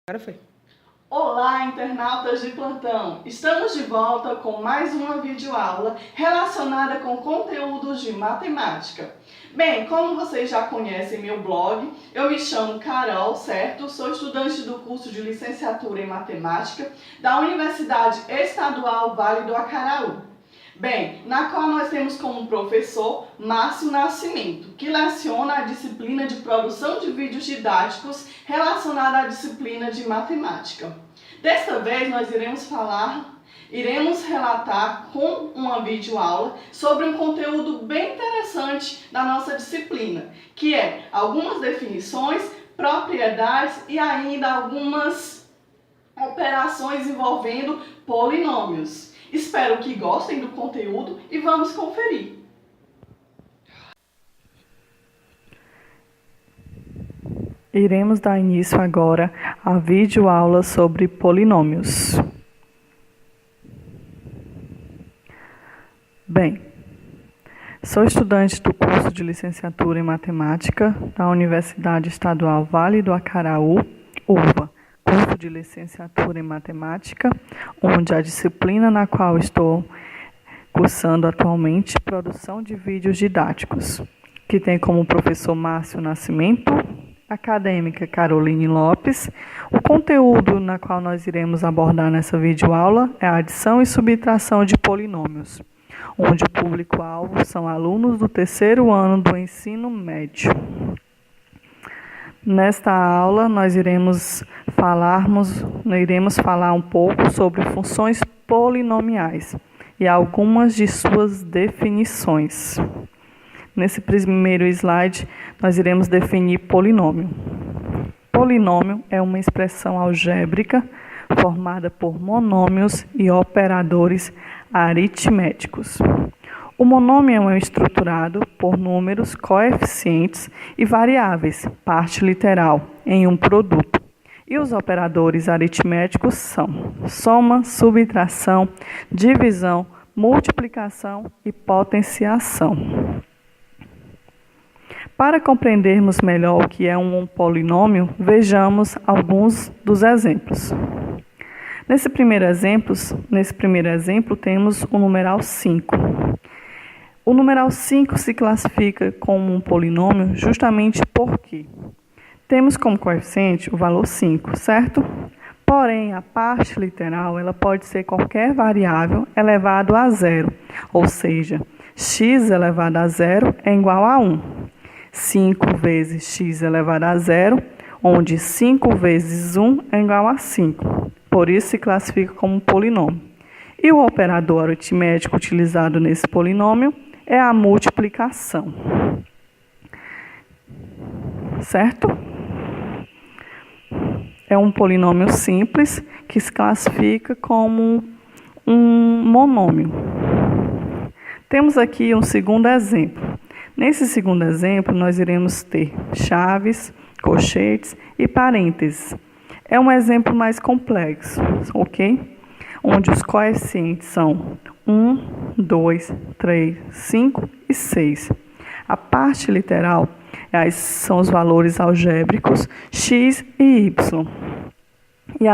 Agora foi. Olá, internautas de plantão! Estamos de volta com mais uma videoaula relacionada com conteúdos de matemática. Bem, como vocês já conhecem meu blog, eu me chamo Carol, certo? Sou estudante do curso de licenciatura em matemática da Universidade Estadual Vale do Acaraú. Bem, na qual nós temos como professor Márcio Nascimento, que leciona a disciplina de produção de vídeos didáticos relacionada à disciplina de matemática. Desta vez nós iremos relatar com uma videoaula sobre um conteúdo bem interessante da nossa disciplina, que é algumas definições, propriedades e ainda algumas operações envolvendo polinômios. Espero que gostem do conteúdo e vamos conferir. Iremos dar início agora à videoaula sobre polinômios. Bem, sou estudante do curso de licenciatura em matemática da Universidade Estadual Vale do Acaraú, UVA, curso de licenciatura em matemática, onde a disciplina na qual estou cursando atualmente produção de vídeos didáticos, que tem como professor Márcio Nascimento, acadêmica Caroline Lopes. O conteúdo na qual nós iremos abordar nessa videoaula é a adição e subtração de polinômios, onde o público-alvo são alunos do terceiro ano do ensino médio. Nesta aula, nós iremos falar um pouco sobre funções polinomiais e algumas de suas definições. Nesse primeiro slide, nós iremos definir polinômio. Polinômio é uma expressão algébrica formada por monômios e operadores aritméticos. O monômio é estruturado por números, coeficientes e variáveis, parte literal, em um produto. E os operadores aritméticos são soma, subtração, divisão, multiplicação e potenciação. Para compreendermos melhor o que é um polinômio, vejamos alguns dos exemplos. Nesse primeiro exemplo, temos o numeral 5. O numeral 5 se classifica como um polinômio justamente porque temos como coeficiente o valor 5, certo? Porém, a parte literal ela pode ser qualquer variável elevado a zero, ou seja, x elevado a zero é igual a 1. 5 vezes x elevado a zero, onde 5 vezes 1 é igual a 5. Por isso se classifica como um polinômio. E o operador aritmético utilizado nesse polinômio é a multiplicação. Certo? É um polinômio simples que se classifica como um monômio. Temos aqui um segundo exemplo. Nesse segundo exemplo, nós iremos ter chaves, colchetes e parênteses. É um exemplo mais complexo, ok? Onde os coeficientes são 1, 2, 3, 5 e 6. A parte literal são os valores algébricos x e y. E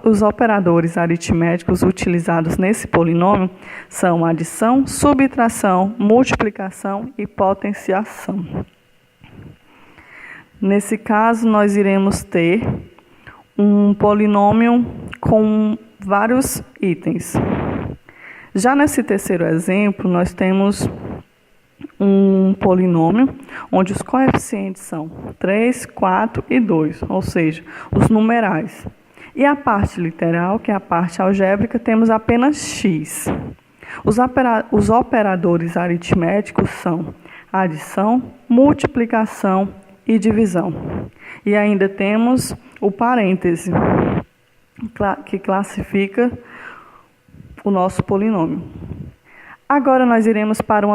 os operadores aritméticos utilizados nesse polinômio são adição, subtração, multiplicação e potenciação. Nesse caso, nós iremos ter um polinômio com vários itens. Já nesse terceiro exemplo, nós temos um polinômio onde os coeficientes são 3, 4 e 2, ou seja, os numerais. E a parte literal, que é a parte algébrica, temos apenas x. Os operadores aritméticos são adição, multiplicação e divisão. E ainda temos o parêntese, que classifica o nosso polinômio. Agora nós iremos para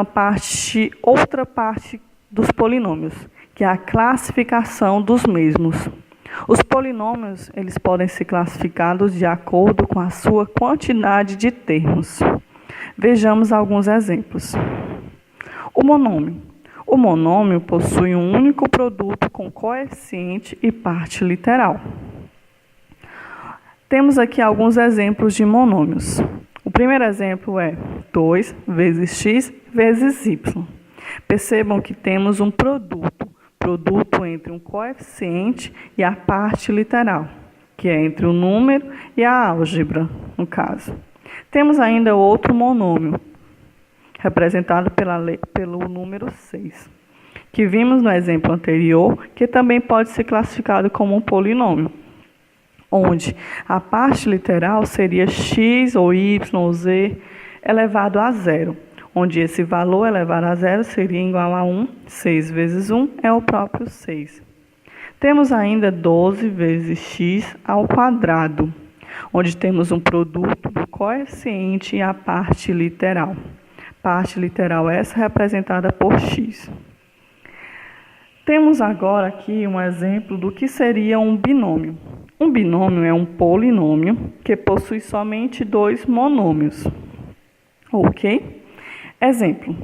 outra parte dos polinômios, que é a classificação dos mesmos. Os polinômios, eles podem ser classificados de acordo com a sua quantidade de termos. Vejamos alguns exemplos. O monômio. O monômio possui um único produto com coeficiente e parte literal. Temos aqui alguns exemplos de monômios. O primeiro exemplo é 2 vezes x vezes y. Percebam que temos um produto entre um coeficiente e a parte literal, que é entre o número e a álgebra, no caso. Temos ainda outro monômio, representado pelo número 6, que vimos no exemplo anterior, que também pode ser classificado como um polinômio, onde a parte literal seria x ou y ou z elevado a zero, onde esse valor elevado a zero seria igual a 1, 6 vezes 1 é o próprio 6. Temos ainda 12 vezes x ao quadrado, onde temos um produto do coeficiente e a parte literal. Parte literal essa representada por x. Temos agora aqui um exemplo do que seria um binômio. Um binômio é um polinômio que possui somente 2 monômios. Ok? Exemplo.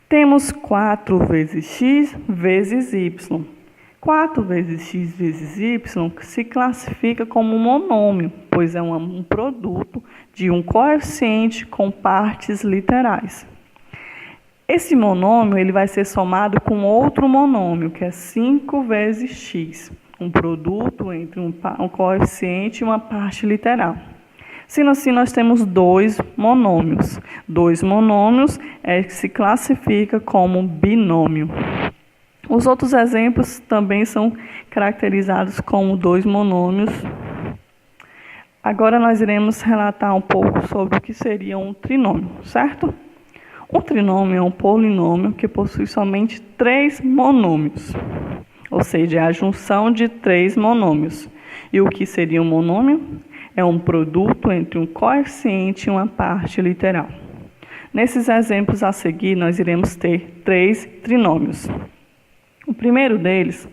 Temos 4 vezes x vezes y. 4 vezes x vezes y se classifica como um monômio, pois é um produto de um coeficiente com partes literais. Esse monômio ele vai ser somado com outro monômio, que é 5 vezes x, um produto entre um coeficiente e uma parte literal. Sendo assim, nós temos 2 monômios. 2 monômios é que se classifica como binômio. Os outros exemplos também são caracterizados como 2 monômios. Agora nós iremos relatar um pouco sobre o que seria um trinômio, certo? Um trinômio é um polinômio que possui somente 3 monômios, ou seja, é a junção de 3 monômios. E o que seria um monômio? É um produto entre um coeficiente e uma parte literal. Nesses exemplos a seguir, nós iremos ter 3 trinômios. O primeiro deles,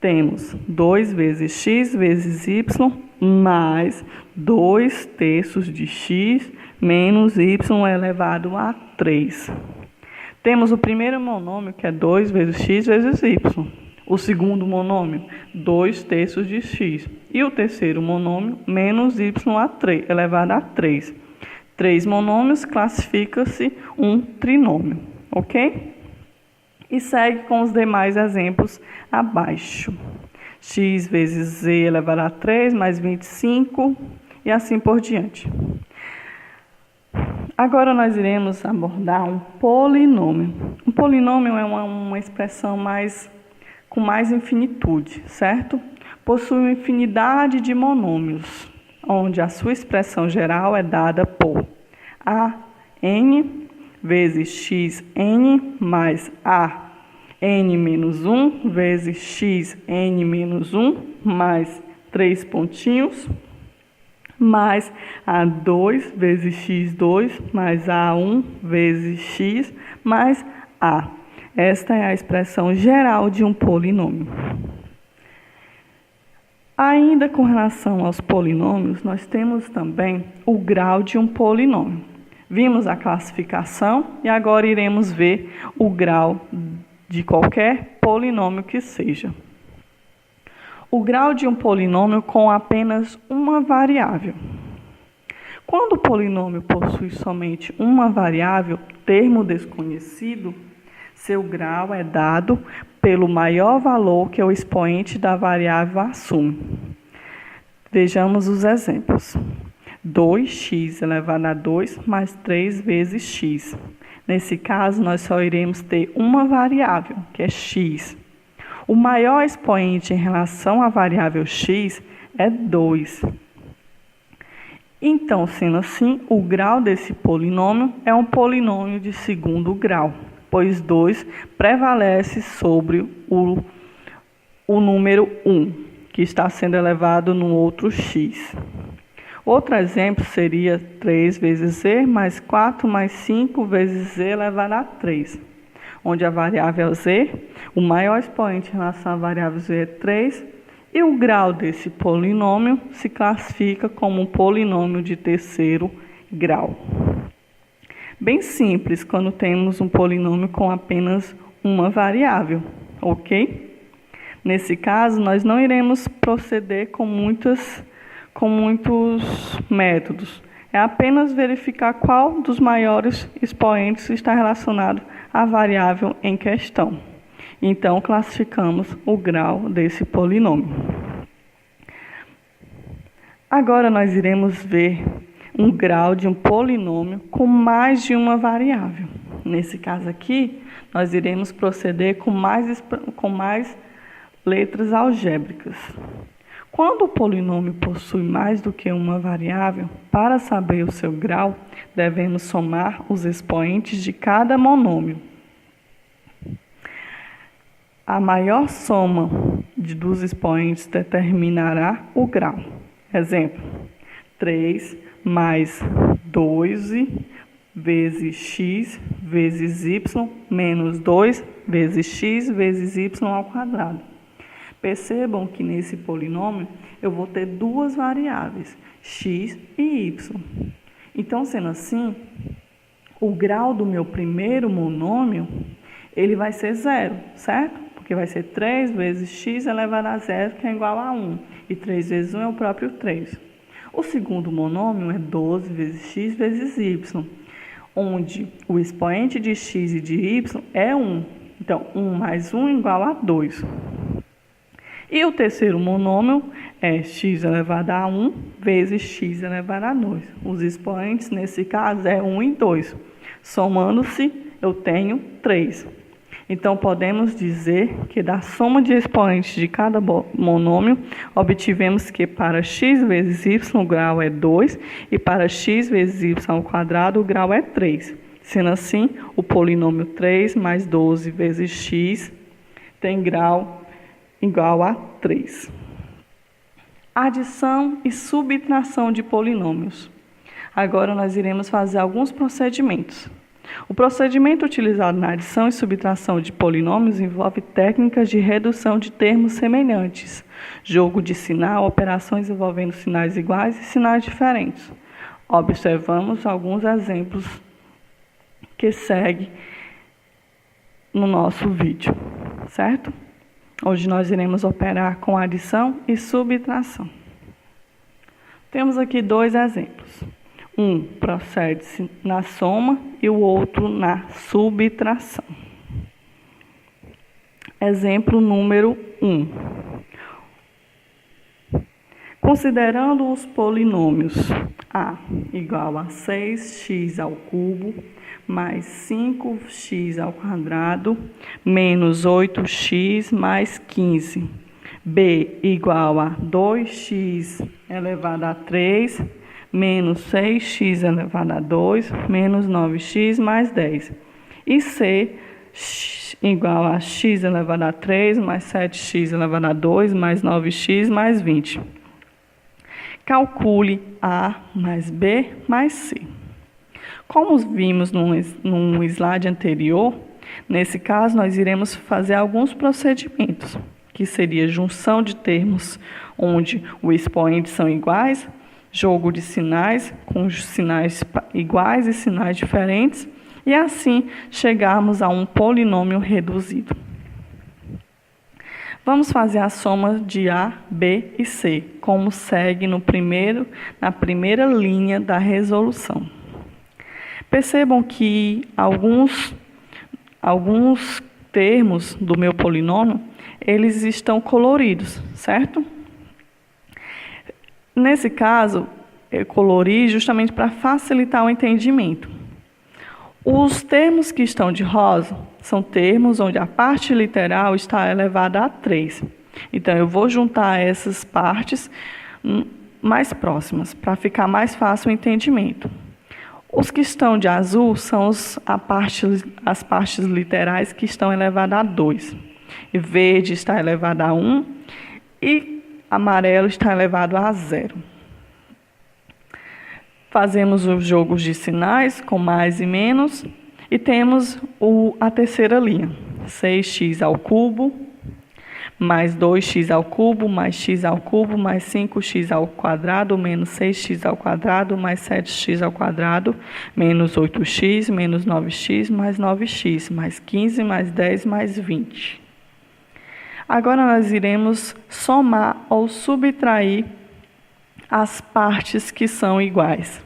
temos 2 vezes x vezes y mais 2 terços de x menos y elevado a 3. Temos o primeiro monômio, que é 2 vezes x vezes y. O segundo monômio, 2 terços de x. E o terceiro monômio, menos y elevado a 3. 3 monômios classifica-se um trinômio, ok? E segue com os demais exemplos abaixo. X vezes z elevado a 3 mais 25 e assim por diante. Agora nós iremos abordar um polinômio. Um polinômio é uma expressão com mais infinitude, certo? Possui uma infinidade de monômios, onde a sua expressão geral é dada por a(n) vezes xn mais a(n menos 1) vezes xn menos 1 mais 3 pontinhos, mais a2 vezes x2 mais a1 vezes x mais a. Esta é a expressão geral de um polinômio. Ainda com relação aos polinômios, nós temos também o grau de um polinômio. Vimos a classificação e agora iremos ver o grau de qualquer polinômio que seja. O grau de um polinômio com apenas uma variável. Quando o polinômio possui somente uma variável, termo desconhecido, seu grau é dado pelo maior valor que o expoente da variável assume. Vejamos os exemplos. 2x elevado a 2 mais 3 vezes x. Nesse caso, nós só iremos ter uma variável, que é x. O maior expoente em relação à variável x é 2. Então, sendo assim, o grau desse polinômio é um polinômio de segundo grau, pois 2 prevalece sobre o número 1, que está sendo elevado no outro x. Outro exemplo seria 3 vezes z mais 4 mais 5 vezes z elevado a 3, onde a variável z, o maior expoente em relação à variável z é 3, e o grau desse polinômio se classifica como um polinômio de terceiro grau. Bem simples quando temos um polinômio com apenas uma variável, ok? Nesse caso, nós não iremos proceder com com muitos métodos. É apenas verificar qual dos maiores expoentes está relacionado à variável em questão. Então, classificamos o grau desse polinômio. Agora, nós iremos ver um grau de um polinômio com mais de uma variável. Nesse caso aqui, nós iremos proceder com mais letras algébricas. Quando o polinômio possui mais do que uma variável, para saber o seu grau, devemos somar os expoentes de cada monômio. A maior soma dos expoentes determinará o grau. Exemplo, 3 mais 12 vezes x vezes y menos 2 vezes x vezes y ao quadrado. Percebam que nesse polinômio eu vou ter duas variáveis, x e y. Então, sendo assim, o grau do meu primeiro monômio, ele vai ser 0, certo? Porque vai ser 3 vezes x elevado a 0, que é igual a 1. E 3 vezes 1 é o próprio 3. O segundo monômio é 12 vezes x vezes y, onde o expoente de x e de y é 1. Então, 1 mais 1 é igual a 2. E o terceiro monômio é x elevado a 1 vezes x elevado a 2. Os expoentes, nesse caso, é 1 e 2. Somando-se, eu tenho 3. Então, podemos dizer que da soma de expoentes de cada monômio, obtivemos que para x vezes y o grau é 2 e para x vezes y ao quadrado o grau é 3. Sendo assim, o polinômio 3 mais 12 vezes x tem grau igual a 3. Adição e subtração de polinômios. Agora nós iremos fazer alguns procedimentos. O procedimento utilizado na adição e subtração de polinômios envolve técnicas de redução de termos semelhantes, jogo de sinal, operações envolvendo sinais iguais e sinais diferentes. Observamos alguns exemplos que seguem no nosso vídeo, certo? Hoje nós iremos operar com adição e subtração. Temos aqui dois exemplos. Um procede-se na soma e o outro na subtração. Exemplo número 1. Considerando os polinômios a igual a 6x ao cubo mais 5x ao quadrado menos 8x mais 15. B igual a 2x elevado a 3 menos 6x elevado a 2 menos 9x mais 10. E C igual a x elevado a 3 mais 7x elevado a 2 mais 9x mais 20. Calcule A mais B mais C. Como vimos num slide anterior, nesse caso nós iremos fazer alguns procedimentos, que seria junção de termos onde os expoentes são iguais, jogo de sinais com sinais iguais e sinais diferentes, e assim chegarmos a um polinômio reduzido. Vamos fazer a soma de A, B e C, como segue na primeira linha da resolução. Percebam que alguns termos do meu polinômio, eles estão coloridos, certo? Nesse caso, eu colori justamente para facilitar o entendimento. Os termos que estão de rosa são termos onde a parte literal está elevada a 3. Então, eu vou juntar essas partes mais próximas, para ficar mais fácil o entendimento. Os que estão de azul são as partes literais que estão elevadas a 2. E verde está elevado a 1 e amarelo está elevado a 0. Fazemos os jogos de sinais com mais e menos e temos a terceira linha. 6x ao cubo mais 2x ao cubo mais x ao cubo mais 5x ao quadrado menos 6x ao quadrado mais 7x ao quadrado menos 8x menos 9x mais 9x mais 15 mais 10 mais 20. Agora nós iremos somar ou subtrair as partes que são iguais,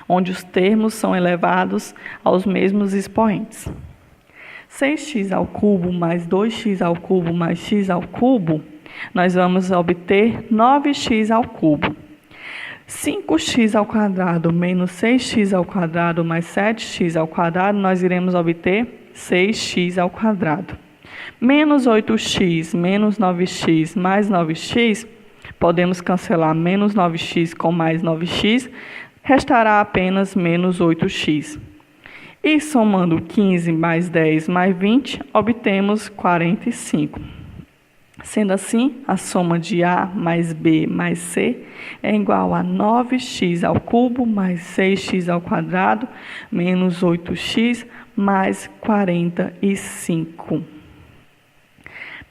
onde os termos são elevados aos mesmos expoentes. 6x ao cubo mais 2x ao cubo mais x ao cubo, nós vamos obter 9x ao cubo. 5x ao quadrado menos 6x ao quadrado mais 7x ao quadrado, nós iremos obter 6x ao quadrado. Menos 8x menos 9x mais 9x, podemos cancelar menos 9x com mais 9x, restará apenas menos 8x. E somando 15 mais 10 mais 20, obtemos 45. Sendo assim, a soma de A mais B mais C é igual a 9x ao cubo mais 6x ao quadrado menos 8x mais 45.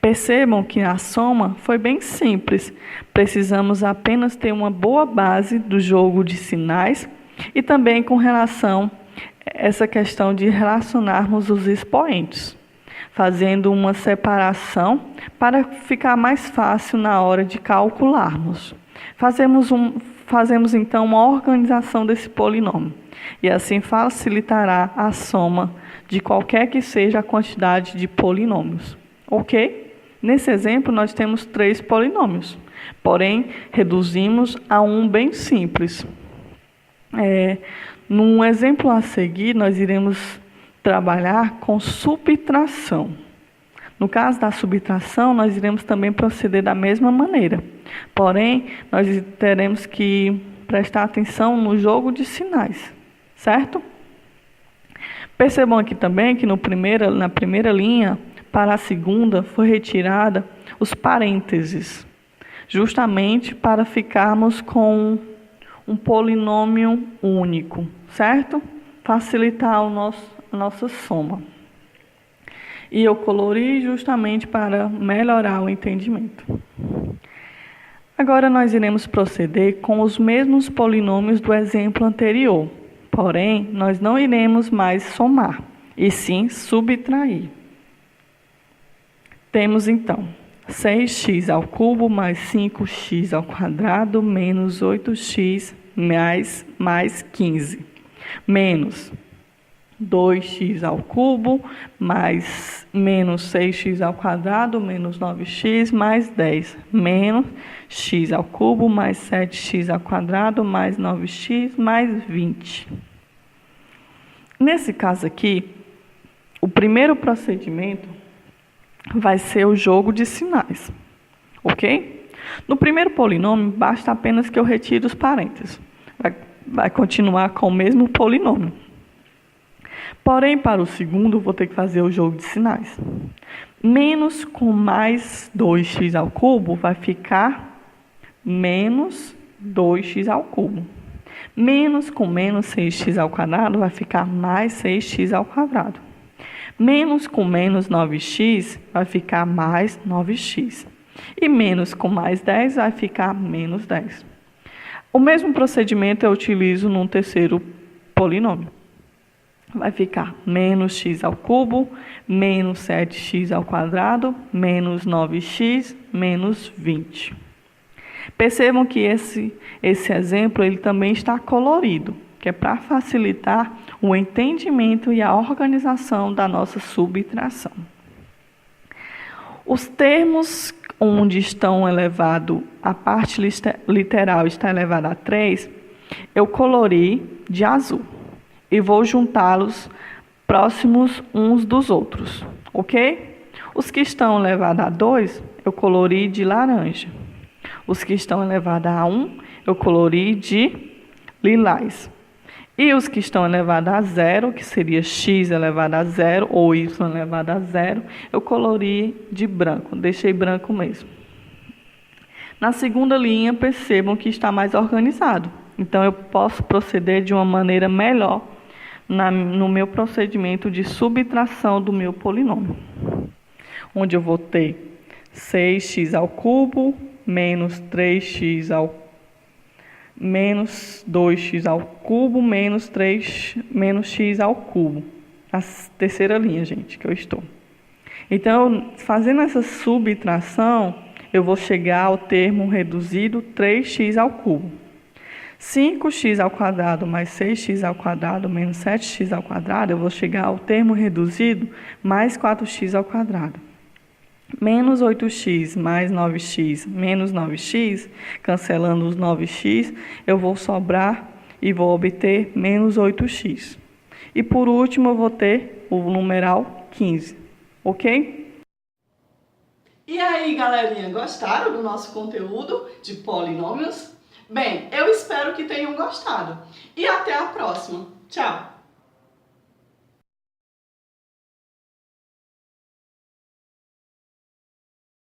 Percebam que a soma foi bem simples. Precisamos apenas ter uma boa base do jogo de sinais e também com relação a essa questão de relacionarmos os expoentes, fazendo uma separação para ficar mais fácil na hora de calcularmos. Fazemos então uma organização desse polinômio e assim facilitará a soma de qualquer que seja a quantidade de polinômios. Ok? Nesse exemplo, nós temos 3 polinômios, porém, reduzimos a um bem simples. Num exemplo a seguir, nós iremos trabalhar com subtração. No caso da subtração, nós iremos também proceder da mesma maneira, porém, nós teremos que prestar atenção no jogo de sinais, certo? Percebam aqui também que na primeira linha, para a segunda, foi retirada os parênteses, justamente para ficarmos com um polinômio único, certo? Facilitar a nossa soma. E eu colori justamente para melhorar o entendimento. Agora nós iremos proceder com os mesmos polinômios do exemplo anterior, porém, nós não iremos mais somar, e sim subtrair. Temos então 6x ao cubo mais 5x ao quadrado menos 8x mais 15, menos 2x ao cubo mais menos 6x ao quadrado menos 9x mais 10, menos x ao cubo mais 7x ao quadrado mais 9x mais 20. Nesse caso aqui, o primeiro procedimento vai ser o jogo de sinais, ok? No primeiro polinômio, basta apenas que eu retire os parênteses. Vai continuar com o mesmo polinômio. Porém, para o segundo, vou ter que fazer o jogo de sinais. Menos com mais 2x ao cubo vai ficar menos 2x ao cubo. Menos com menos 6x ao quadrado vai ficar mais 6x ao quadrado. Menos com menos 9x vai ficar mais 9x. E menos com mais 10 vai ficar menos 10. O mesmo procedimento eu utilizo num terceiro polinômio. Vai ficar menos x ao cubo, menos 7x ao quadrado, menos 9x, menos 20. Percebam que esse exemplo ele também está colorido, que é para facilitar o entendimento e a organização da nossa subtração. Os termos onde estão elevado, a parte literal está elevada a 3, eu colori de azul e vou juntá-los próximos uns dos outros, ok? Os que estão elevados a 2, eu colori de laranja. Os que estão elevados a 1, eu colori de lilás. E os que estão elevados a 0, que seria x elevado a 0 ou y elevado a 0, eu colori de branco, deixei branco mesmo. Na segunda linha, percebam que está mais organizado. Então, eu posso proceder de uma maneira melhor no meu procedimento de subtração do meu polinômio. Onde eu vou ter 6x ao cubo menos 3x ao menos 2x ao cubo menos x ao cubo. A terceira linha, gente, que eu estou. Então, fazendo essa subtração, eu vou chegar ao termo reduzido 3x ao cubo. 5x ao quadrado mais 6x ao quadrado menos 7x ao quadrado, eu vou chegar ao termo reduzido mais 4x ao quadrado. Menos 8x mais 9x menos 9x, cancelando os 9x, eu vou sobrar e vou obter menos 8x. E por último, eu vou ter o numeral 15, ok? E aí, galerinha, gostaram do nosso conteúdo de polinômios? Bem, eu espero que tenham gostado. E até a próxima. Tchau!